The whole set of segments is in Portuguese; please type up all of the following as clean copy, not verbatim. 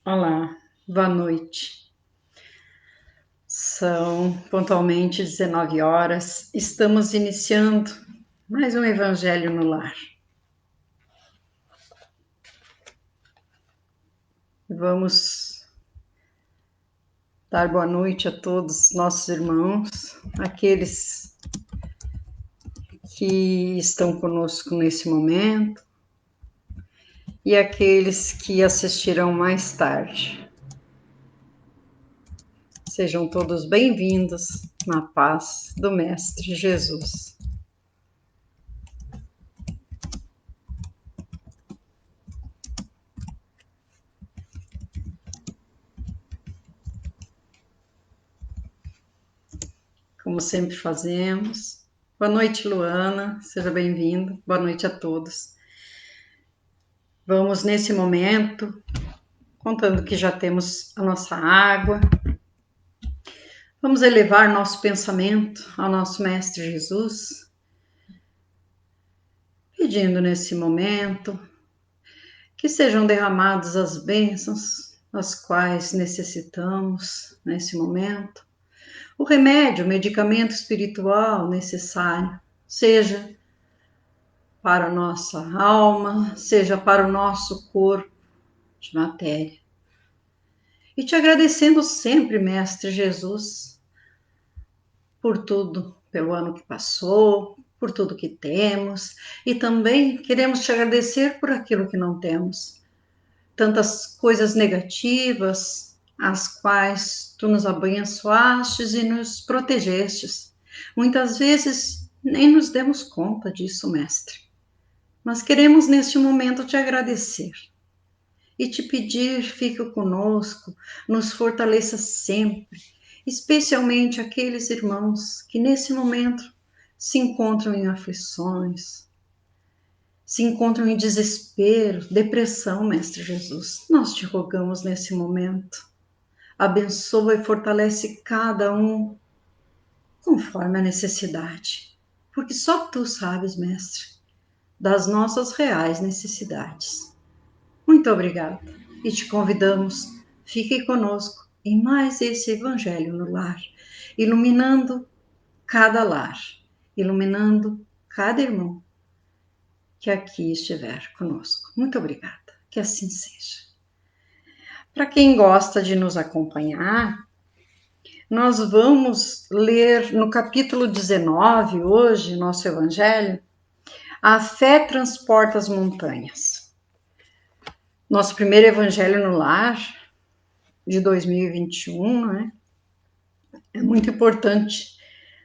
Olá, boa noite. São pontualmente 19 horas. Estamos iniciando mais um Evangelho no Lar. Vamos dar boa noite a todos os nossos irmãos, aqueles que estão conosco nesse momento e aqueles que assistirão mais tarde. Sejam todos bem-vindos na paz do Mestre Jesus. Como sempre fazemos. Boa noite, Luana, seja bem-vinda. Boa noite a todos. Vamos, nesse momento, contando que já temos a nossa água, vamos elevar nosso pensamento ao nosso Mestre Jesus, pedindo nesse momento que sejam derramadas as bênçãos as quais necessitamos nesse momento, o remédio, o medicamento espiritual necessário, seja para a nossa alma, seja para o nosso corpo de matéria. E te agradecendo sempre, Mestre Jesus, por tudo, pelo ano que passou, por tudo que temos, e também queremos te agradecer por aquilo que não temos. Tantas coisas negativas, as quais tu nos abençoastes e nos protegestes. Muitas vezes nem nos demos conta disso, Mestre. Mas queremos neste momento te agradecer e te pedir, fica conosco, nos fortaleça sempre, especialmente aqueles irmãos que nesse momento se encontram em aflições, se encontram em desespero, depressão, Mestre Jesus. Nós te rogamos nesse momento, abençoa e fortalece cada um conforme a necessidade, porque só tu sabes, Mestre, das nossas reais necessidades. Muito obrigada e te convidamos, fique conosco em mais esse Evangelho no Lar, iluminando cada lar, iluminando cada irmão que aqui estiver conosco. Muito obrigada, que assim seja. Para quem gosta de nos acompanhar, nós vamos ler no capítulo 19, hoje, nosso Evangelho, a fé transporta as montanhas. Nosso primeiro Evangelho no Lar, de 2021, né? É muito importante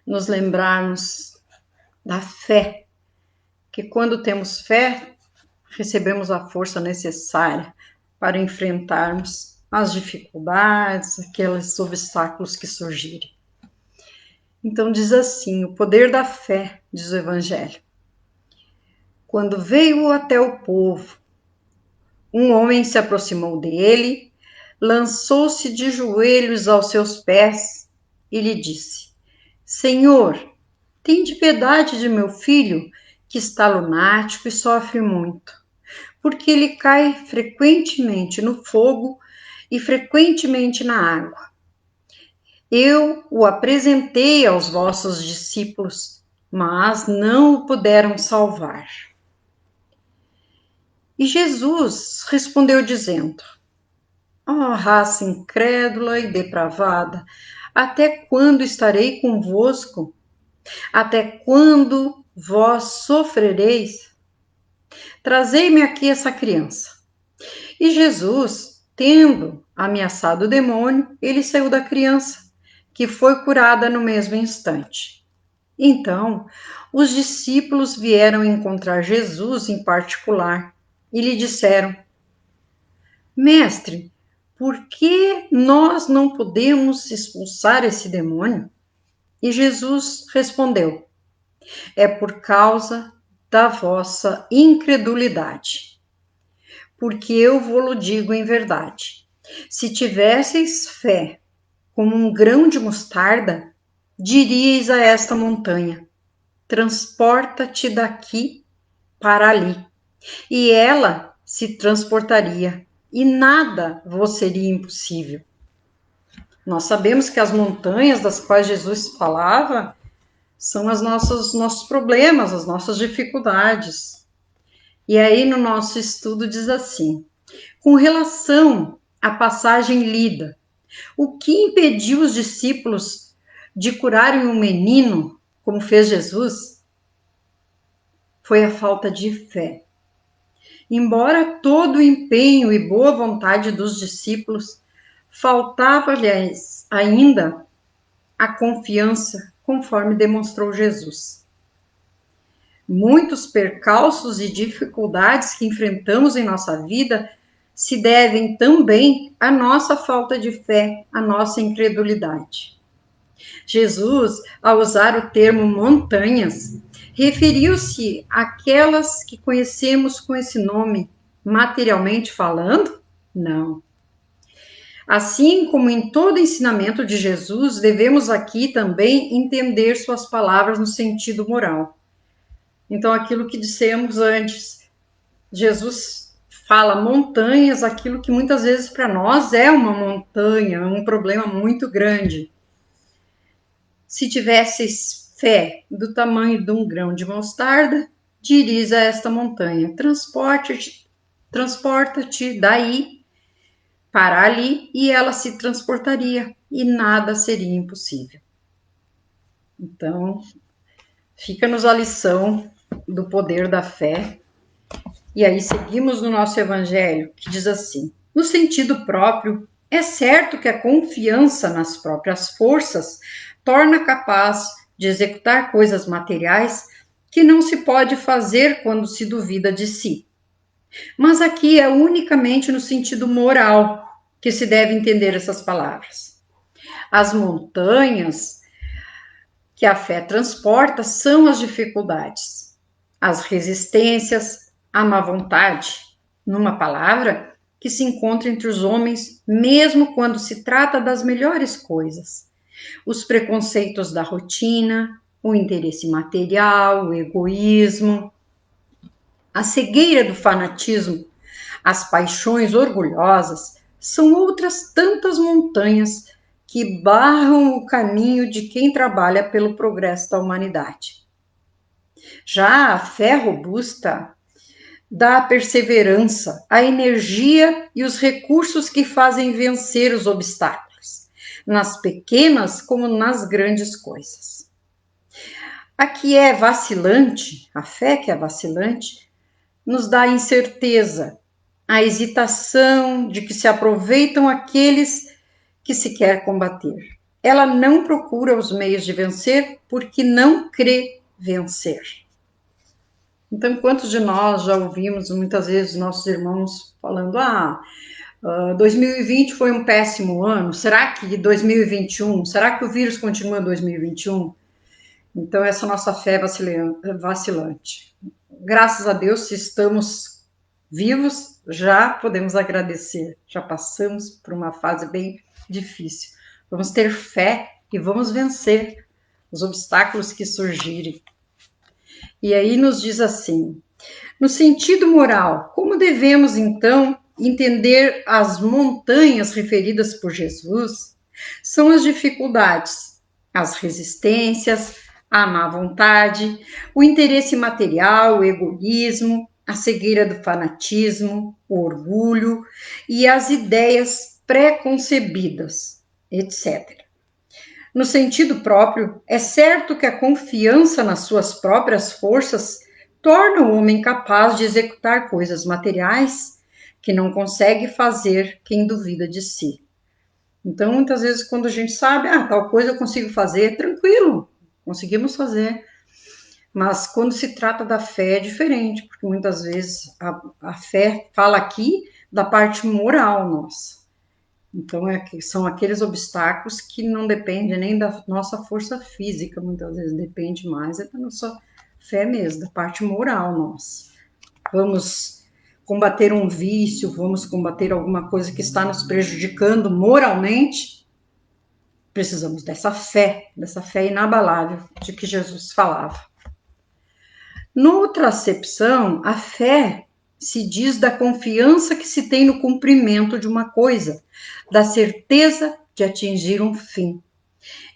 nos lembrarmos da fé, que quando temos fé, recebemos a força necessária para enfrentarmos as dificuldades, aqueles obstáculos que surgirem. Então diz assim, o poder da fé, diz o Evangelho. Quando veio até o povo, um homem se aproximou dele, lançou-se de joelhos aos seus pés e lhe disse: Senhor, tende piedade de meu filho, que está lunático e sofre muito, porque ele cai frequentemente no fogo e frequentemente na água. Eu o apresentei aos vossos discípulos, mas não o puderam salvar. E Jesus respondeu dizendo: Ó raça incrédula e depravada, até quando estarei convosco? Até quando vós sofrereis? Trazei-me aqui essa criança. E Jesus, tendo ameaçado o demônio, ele saiu da criança, que foi curada no mesmo instante. Então, os discípulos vieram encontrar Jesus em particular e lhe disseram: Mestre, por que nós não podemos expulsar esse demônio? E Jesus respondeu: É por causa da vossa incredulidade. Porque eu vou-lo digo em verdade. Se tivesseis fé como um grão de mostarda, diríeis a esta montanha: transporta-te daqui para ali, e ela se transportaria. e nada vos seria impossível. Nós sabemos que as montanhas das quais Jesus falava são os nossos problemas, as nossas dificuldades. E aí no nosso estudo diz assim: com relação à passagem lida, o que impediu os discípulos de curarem um menino, como fez Jesus? Foi a falta de fé. Embora todo o empenho e boa vontade dos discípulos, faltava-lhes ainda a confiança, conforme demonstrou Jesus. Muitos percalços e dificuldades que enfrentamos em nossa vida se devem também à nossa falta de fé, à nossa incredulidade. Jesus, ao usar o termo montanhas, referiu-se àquelas que conhecemos com esse nome, materialmente falando? Não. Assim como em todo ensinamento de Jesus, devemos aqui também entender suas palavras no sentido moral. Então, aquilo que dissemos antes, Jesus fala montanhas, aquilo que muitas vezes para nós é uma montanha, um problema muito grande. Se tivesses fé do tamanho de um grão de mostarda, dirias a esta montanha: transporta-te daí para ali, e ela se transportaria, e nada seria impossível. Então, fica-nos a lição do poder da fé. E aí seguimos no nosso evangelho, que diz assim: no sentido próprio, é certo que a confiança nas próprias forças torna capaz de executar coisas materiais que não se pode fazer quando se duvida de si. Mas aqui é unicamente no sentido moral que se deve entender essas palavras. As montanhas que a fé transporta são as dificuldades, as resistências, a má vontade, numa palavra, que se encontra entre os homens, mesmo quando se trata das melhores coisas. Os preconceitos da rotina, o interesse material, o egoísmo, a cegueira do fanatismo, as paixões orgulhosas, são outras tantas montanhas que barram o caminho de quem trabalha pelo progresso da humanidade. Já a fé robusta dá a perseverança, a energia e os recursos que fazem vencer os obstáculos, nas pequenas como nas grandes coisas. A que é vacilante, a fé que é vacilante, nos dá a incerteza, a hesitação de que se aproveitam aqueles que se quer combater. Ela não procura os meios de vencer porque não crê vencer. Então, quantos de nós já ouvimos muitas vezes nossos irmãos falando: 2020 foi um péssimo ano, será que 2021, será que o vírus continua em 2021? Então, essa nossa fé é vacilante. Graças a Deus, se estamos vivos, já podemos agradecer, já passamos por uma fase bem difícil. Vamos ter fé e vamos vencer os obstáculos que surgirem. E aí nos diz assim: no sentido moral, como devemos então entender as montanhas referidas por Jesus? São as dificuldades, as resistências, a má vontade, o interesse material, o egoísmo, a cegueira do fanatismo, o orgulho e as ideias pré-concebidas, etc. No sentido próprio, é certo que a confiança nas suas próprias forças torna o homem capaz de executar coisas materiais que não consegue fazer quem duvida de si. Então, muitas vezes, quando a gente sabe, tal coisa eu consigo fazer, tranquilo, conseguimos fazer. Mas quando se trata da fé é diferente, porque muitas vezes a fé fala aqui da parte moral nossa. Então, são aqueles obstáculos que não dependem nem da nossa força física, muitas vezes depende mais da nossa fé mesmo, da parte moral nossa. Vamos combater um vício, vamos combater alguma coisa que está nos prejudicando moralmente, precisamos dessa fé inabalável de que Jesus falava. Noutra acepção, a fé se diz da confiança que se tem no cumprimento de uma coisa, da certeza de atingir um fim.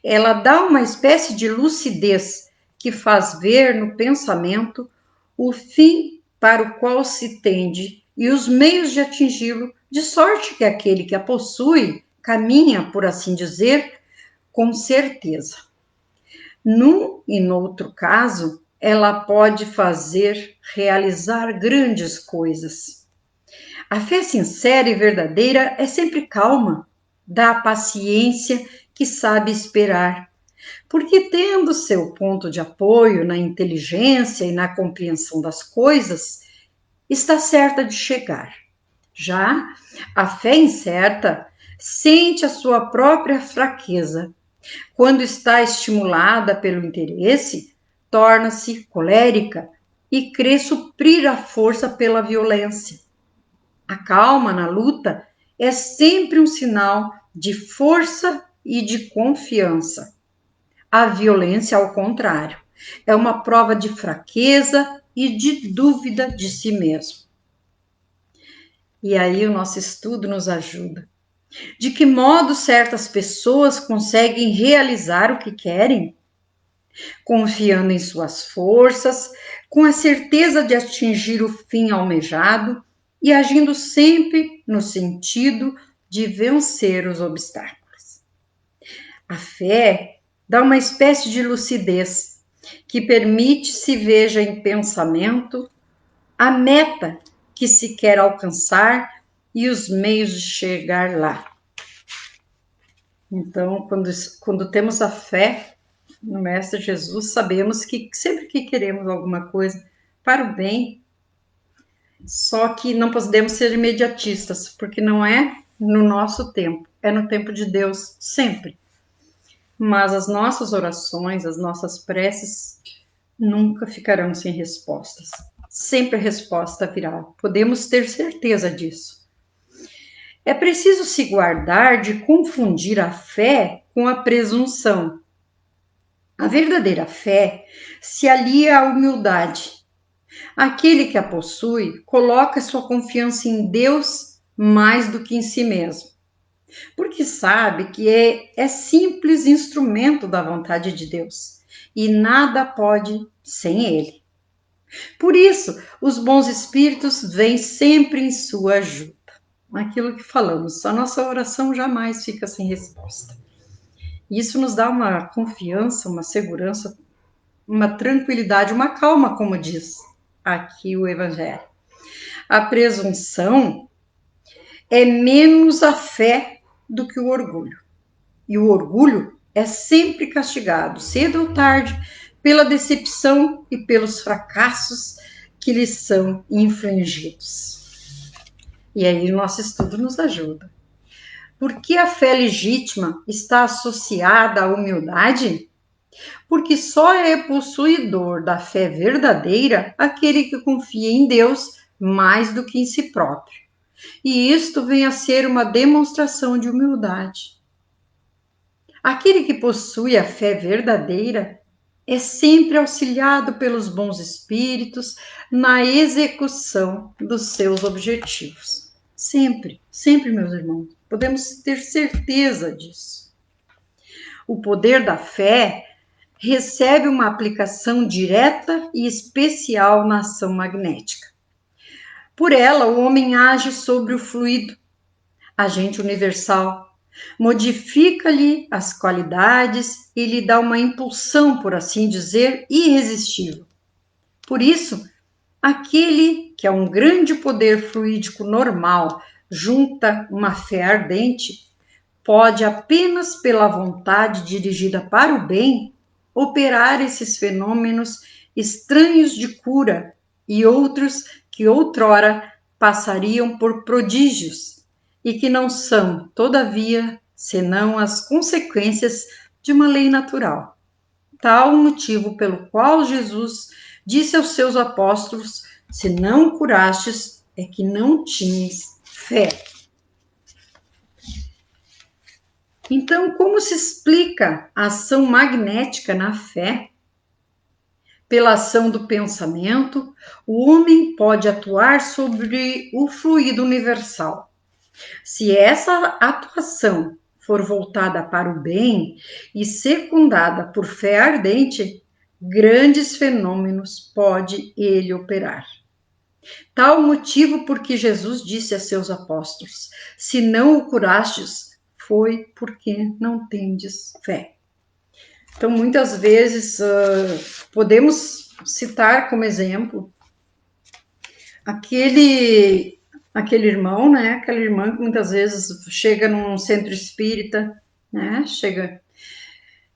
Ela dá uma espécie de lucidez que faz ver no pensamento o fim para o qual se tende e os meios de atingi-lo, de sorte que aquele que a possui caminha, por assim dizer, com certeza. Num e noutro caso, ela pode fazer realizar grandes coisas. A fé sincera e verdadeira é sempre calma, dá paciência que sabe esperar, porque tendo seu ponto de apoio na inteligência e na compreensão das coisas, está certa de chegar. Já a fé incerta sente a sua própria fraqueza. Quando está estimulada pelo interesse, torna-se colérica e crê suprir a força pela violência. A calma na luta é sempre um sinal de força e de confiança. A violência, ao contrário, é uma prova de fraqueza e de dúvida de si mesmo. E aí o nosso estudo nos ajuda. De que modo certas pessoas conseguem realizar o que querem? Confiando em suas forças, com a certeza de atingir o fim almejado e agindo sempre no sentido de vencer os obstáculos. A fé dá uma espécie de lucidez que permite se veja em pensamento a meta que se quer alcançar e os meios de chegar lá. Então, quando temos a fé no Mestre Jesus, sabemos que sempre que queremos alguma coisa para o bem, só que não podemos ser imediatistas, porque não é no nosso tempo, é no tempo de Deus, sempre. Mas as nossas orações, as nossas preces, nunca ficarão sem respostas. Sempre a resposta virá. Podemos ter certeza disso. É preciso se guardar de confundir a fé com a presunção. A verdadeira fé se alia à humildade. Aquele que a possui coloca sua confiança em Deus mais do que em si mesmo, porque sabe que é simples instrumento da vontade de Deus e nada pode sem ele. Por isso, os bons espíritos vêm sempre em sua ajuda. Aquilo que falamos, a nossa oração jamais fica sem resposta. Isso nos dá uma confiança, uma segurança, uma tranquilidade, uma calma, como diz aqui o Evangelho. A presunção é menos a fé do que o orgulho. E o orgulho é sempre castigado, cedo ou tarde, pela decepção e pelos fracassos que lhes são infligidos. E aí o nosso estudo nos ajuda. Por que a fé legítima está associada à humildade? Porque só é possuidor da fé verdadeira aquele que confia em Deus mais do que em si próprio. E isto vem a ser uma demonstração de humildade. Aquele que possui a fé verdadeira é sempre auxiliado pelos bons espíritos na execução dos seus objetivos. Sempre, sempre, meus irmãos, podemos ter certeza disso. O poder da fé recebe uma aplicação direta e especial na ação magnética. Por ela, o homem age sobre o fluido, agente universal, modifica-lhe as qualidades e lhe dá uma impulsão, por assim dizer, irresistível. Por isso, aquele que é um grande poder fluídico normal junta uma fé ardente, pode apenas pela vontade dirigida para o bem operar esses fenômenos estranhos de cura e outros que outrora passariam por prodígios e que não são, todavia, senão as consequências de uma lei natural. Tal o motivo pelo qual Jesus disse aos seus apóstolos: se não curastes, é que não tinhas fé. Então, como se explica a ação magnética na fé? pela ação do pensamento, o homem pode atuar sobre o fluido universal. Se essa atuação for voltada para o bem e secundada por fé ardente, grandes fenômenos pode ele operar. Tal motivo porque Jesus disse a seus apóstolos: se não o curastes, foi porque não tendes fé. Então, muitas vezes, podemos citar como exemplo aquele irmão, né? Aquela irmã que muitas vezes chega num centro espírita, né? Chega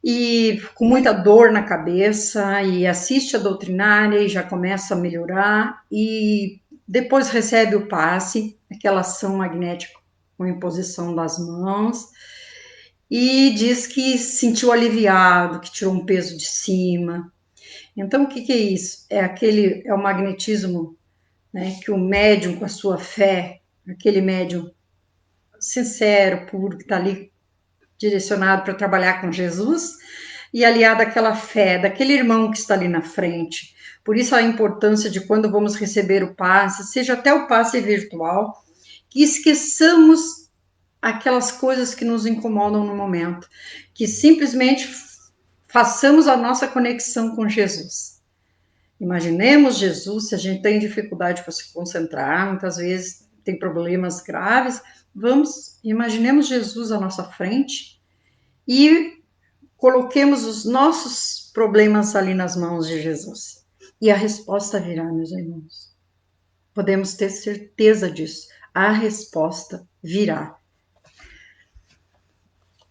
e com muita dor na cabeça e assiste a doutrinária e já começa a melhorar e depois recebe o passe, aquela ação magnética com imposição das mãos e diz que se sentiu aliviado, que tirou um peso de cima. Então, o que é isso? É o magnetismo, né, que o médium com a sua fé, aquele médium sincero, puro, que está ali direcionado para trabalhar com Jesus, e aliado àquela fé daquele irmão que está ali na frente. Por isso a importância de quando vamos receber o passe, seja até o passe virtual, que esqueçamos aquelas coisas que nos incomodam no momento, que simplesmente façamos a nossa conexão com Jesus. Imaginemos Jesus, se a gente tem dificuldade para se concentrar, muitas vezes tem problemas graves, imaginemos Jesus à nossa frente e coloquemos os nossos problemas ali nas mãos de Jesus. E a resposta virá, meus irmãos. Podemos ter certeza disso. A resposta virá.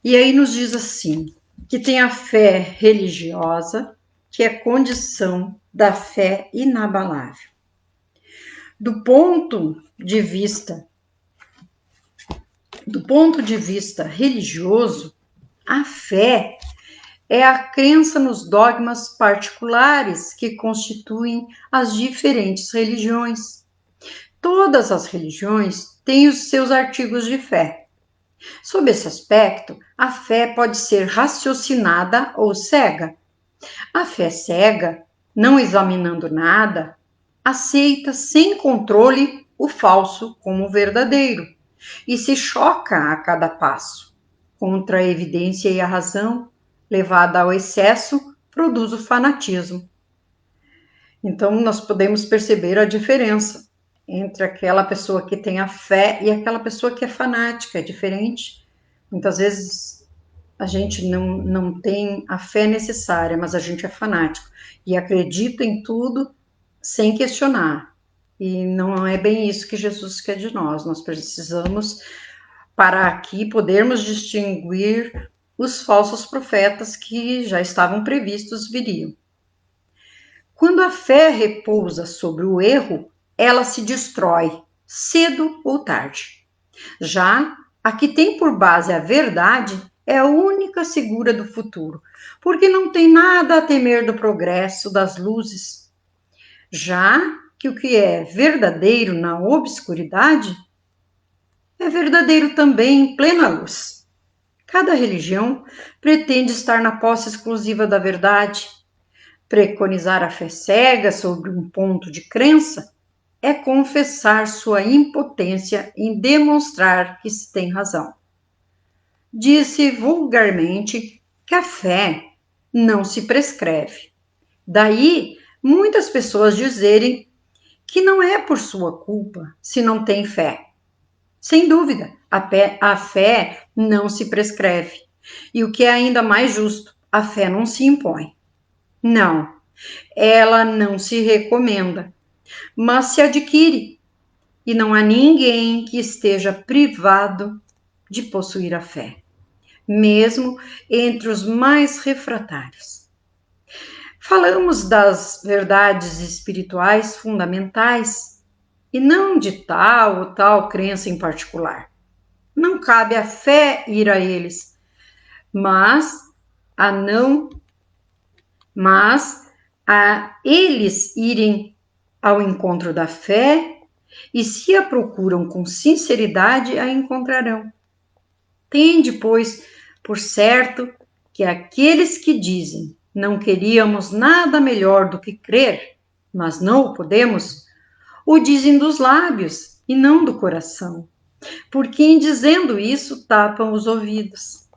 E aí nos diz assim, que tem a fé religiosa, que é condição da fé inabalável. Do ponto de vista religioso, a fé é a crença nos dogmas particulares que constituem as diferentes religiões. Todas as religiões têm os seus artigos de fé. Sob esse aspecto, a fé pode ser raciocinada ou cega. A fé cega, não examinando nada, aceita sem controle o falso como verdadeiro e se choca a cada passo. Contra a evidência e a razão, levada ao excesso, produz o fanatismo. Então, nós podemos perceber a diferença entre aquela pessoa que tem a fé e aquela pessoa que é fanática, é diferente. Muitas vezes a gente não tem a fé necessária, mas a gente é fanático e acredita em tudo sem questionar. E não é bem isso que Jesus quer de nós. Nós precisamos, para aqui, podermos distinguir os falsos profetas que já estavam previstos viriam. Quando a fé repousa sobre o erro, ela se destrói, cedo ou tarde. Já a que tem por base a verdade é a única segura do futuro, porque não tem nada a temer do progresso das luzes. Já que o que é verdadeiro na obscuridade é verdadeiro também em plena luz. Cada religião pretende estar na posse exclusiva da verdade. Preconizar a fé cega sobre um ponto de crença é confessar sua impotência em demonstrar que se tem razão. Diz-se vulgarmente que a fé não se prescreve. Daí, muitas pessoas dizerem que não é por sua culpa se não tem fé. Sem dúvida, a fé não se prescreve. E o que é ainda mais justo, a fé não se impõe. Não, ela não se recomenda, mas se adquire. E não há ninguém que esteja privado de possuir a fé, mesmo entre os mais refratários. Falamos das verdades espirituais fundamentais e não de tal ou tal crença em particular. Não cabe a fé ir a eles, mas a eles irem ao encontro da fé, e se a procuram com sinceridade, a encontrarão. Tende, pois, por certo que aqueles que dizem Não queríamos nada melhor do que crer, mas não o podemos, o dizem dos lábios e não do coração, porque em dizendo isso tapam os ouvidos.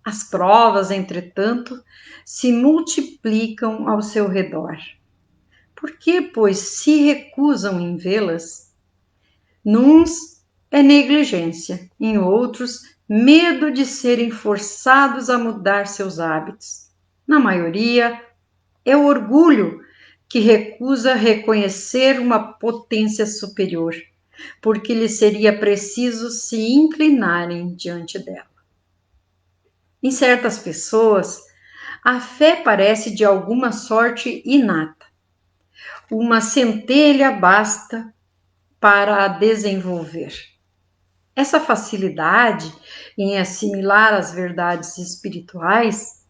As provas, entretanto, se multiplicam ao seu redor. Por que, pois, se recusam em vê-las? Nuns é negligência, em outros, medo de serem forçados a mudar seus hábitos. Na maioria, é o orgulho que recusa reconhecer uma potência superior, porque lhe seria preciso se inclinarem diante dela. Em certas pessoas, a fé parece de alguma sorte inata. Uma centelha basta para a desenvolver. Essa facilidade em assimilar as verdades espirituais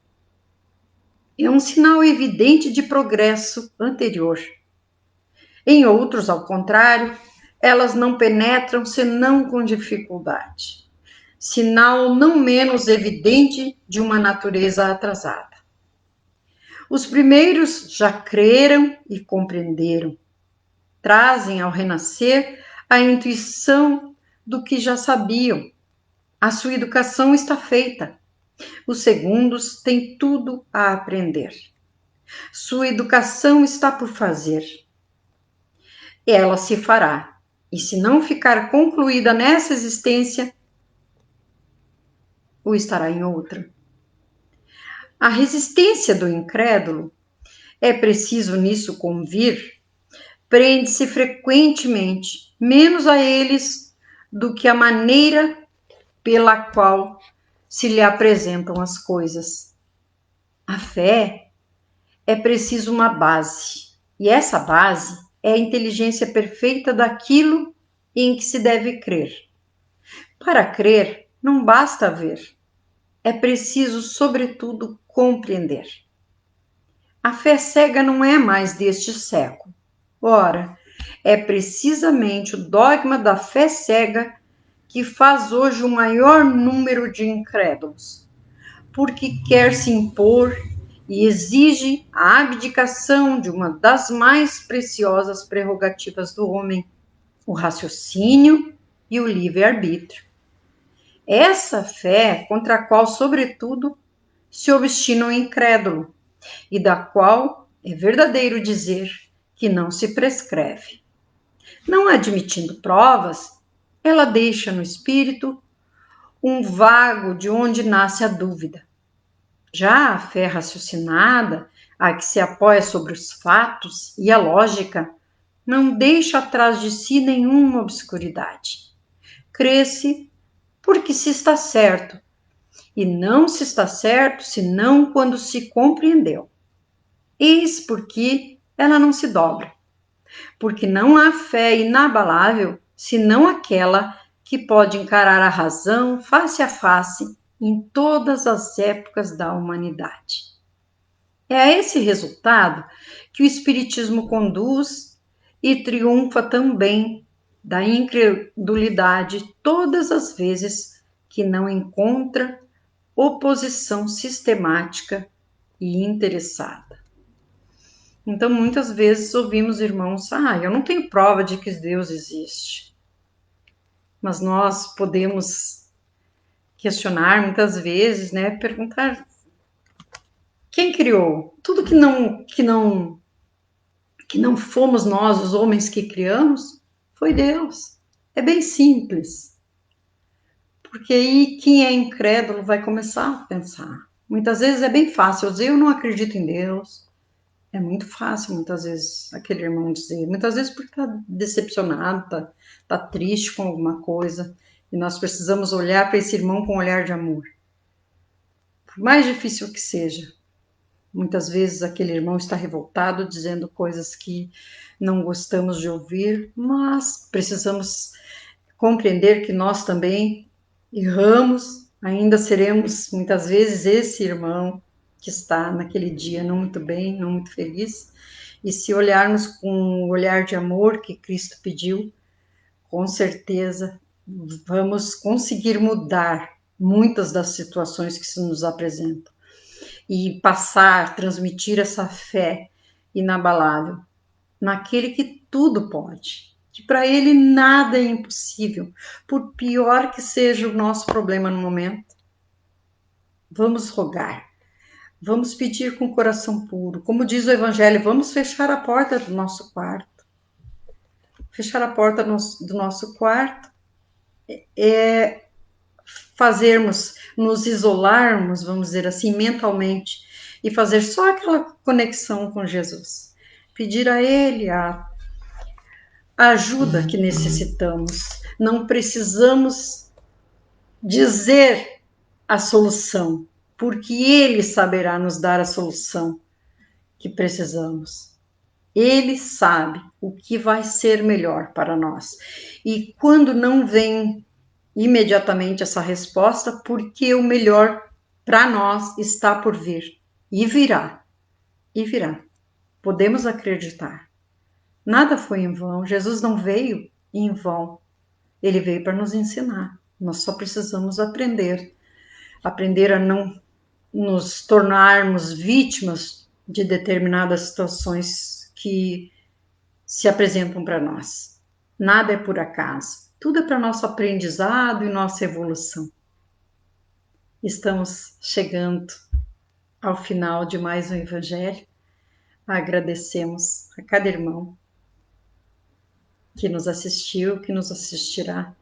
é um sinal evidente de progresso anterior. Em outros, ao contrário, elas não penetram senão com dificuldade, sinal não menos evidente de uma natureza atrasada. Os primeiros já creram e compreenderam, trazem ao renascer a intuição do que já sabiam. A sua educação está feita. Os segundos têm tudo a aprender. Sua educação está por fazer. Ela se fará. E se não ficar concluída nessa existência, ou estará em outra. A resistência do incrédulo, é preciso nisso convir, prende-se frequentemente menos a eles do que a maneira pela qual se lhe apresentam as coisas. A fé é preciso uma base, e essa base é a inteligência perfeita daquilo em que se deve crer. Para crer, não basta ver, é preciso, sobretudo, compreender. A fé cega não é mais deste século. Ora, é precisamente o dogma da fé cega que faz hoje o maior número de incrédulos, porque quer se impor e exige a abdicação de uma das mais preciosas prerrogativas do homem, o raciocínio e o livre-arbítrio. Essa fé contra a qual, sobretudo, se obstina o incrédulo, e da qual é verdadeiro dizer que não se prescreve. Não admitindo provas, ela deixa no espírito um vago de onde nasce a dúvida. Já a fé raciocinada, a que se apoia sobre os fatos e a lógica, não deixa atrás de si nenhuma obscuridade. Crê-se porque se está certo, e não se está certo senão quando se compreendeu. Eis porque ela não se dobra, porque não há fé inabalável senão aquela que pode encarar a razão face a face em todas as épocas da humanidade. É a esse resultado que o Espiritismo conduz e triunfa também da incredulidade todas as vezes que não encontra oposição sistemática e interessada. Então, muitas vezes ouvimos irmãos, eu não tenho prova de que Deus existe. Mas nós podemos questionar muitas vezes, né, perguntar quem criou? Tudo que não fomos nós, os homens que criamos, foi Deus. É bem simples. Porque aí quem é incrédulo vai começar a pensar. Muitas vezes é bem fácil dizer, eu não acredito em Deus. É muito fácil, muitas vezes, aquele irmão dizer. Muitas vezes porque está decepcionado, está triste com alguma coisa. E nós precisamos olhar para esse irmão com um olhar de amor. Por mais difícil que seja. Muitas vezes aquele irmão está revoltado, dizendo coisas que não gostamos de ouvir, mas precisamos compreender que nós também erramos, ainda seremos muitas vezes esse irmão que está naquele dia não muito bem, não muito feliz. E se olharmos com o olhar de amor que Cristo pediu, com certeza vamos conseguir mudar muitas das situações que se nos apresentam. e passar, transmitir essa fé inabalável naquele que tudo pode, que para ele nada é impossível, por pior que seja o nosso problema no momento. Vamos rogar, vamos pedir com o coração puro, como diz o Evangelho, vamos fechar a porta do nosso quarto. Fechar a porta do nosso quarto é fazermos, nos isolarmos, vamos dizer assim, mentalmente, e fazer só aquela conexão com Jesus. Pedir a Ele a ajuda que necessitamos. Não precisamos dizer a solução, porque Ele saberá nos dar a solução que precisamos. Ele sabe o que vai ser melhor para nós. E quando não vem imediatamente essa resposta, porque o melhor para nós está por vir. E virá. E virá. Podemos acreditar. Nada foi em vão. Jesus não veio em vão. Ele veio para nos ensinar. Nós só precisamos aprender. Aprender a não nos tornarmos vítimas de determinadas situações que se apresentam para nós. Nada é por acaso. Tudo é para nosso aprendizado e nossa evolução. Estamos chegando ao final de mais um Evangelho. Agradecemos a cada irmão que nos assistiu, que nos assistirá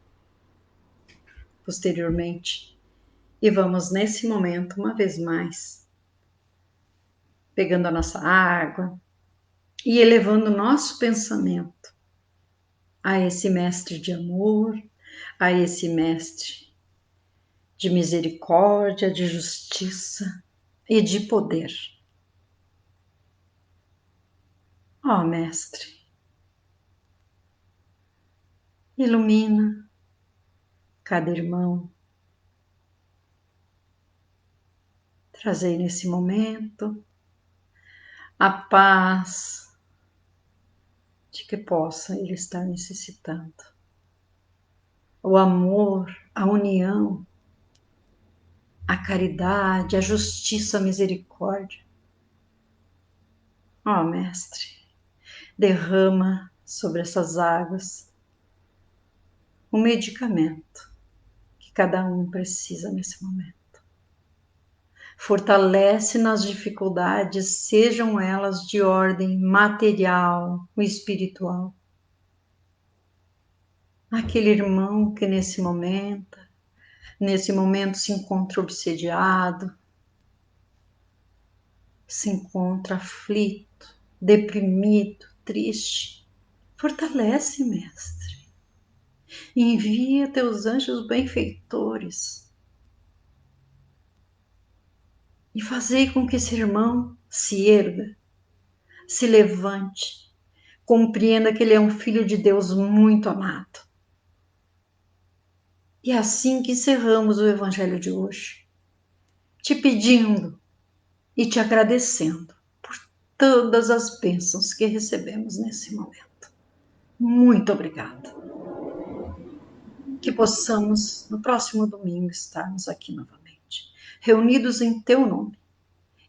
posteriormente. E vamos, nesse momento, uma vez mais, pegando a nossa água e elevando o nosso pensamento a esse mestre de amor, a esse mestre de misericórdia, de justiça e de poder. Ó Mestre, ilumina cada irmão, trazei nesse momento a paz de que possa ele estar necessitando, o amor, a união, a caridade, a justiça, a misericórdia. Ó Mestre, derrama sobre essas águas o medicamento que cada um precisa nesse momento. Fortalece nas dificuldades, sejam elas de ordem material ou espiritual. Aquele irmão que nesse momento se encontra obsediado, se encontra aflito, deprimido, triste. Fortalece, Mestre. Envia teus anjos benfeitores e fazei com que esse irmão se erga, se levante, compreenda que ele é um filho de Deus muito amado. E é assim que encerramos o Evangelho de hoje, te pedindo e te agradecendo por todas as bênçãos que recebemos nesse momento. Muito obrigada. Que possamos, no próximo domingo, estarmos aqui novamente, reunidos em teu nome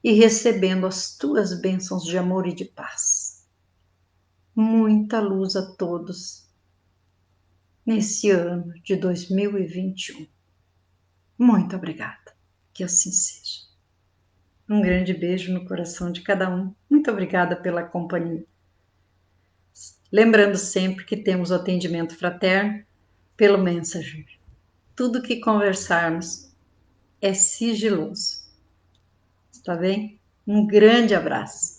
e recebendo as tuas bênçãos de amor e de paz. Muita luz a todos nesse ano de 2021. Muito obrigada. Que assim seja. Um grande beijo no coração de cada um. Muito obrigada pela companhia. Lembrando sempre que temos o atendimento fraterno pelo Messenger. Tudo que conversarmos é sigiloso. Está bem? Um grande abraço.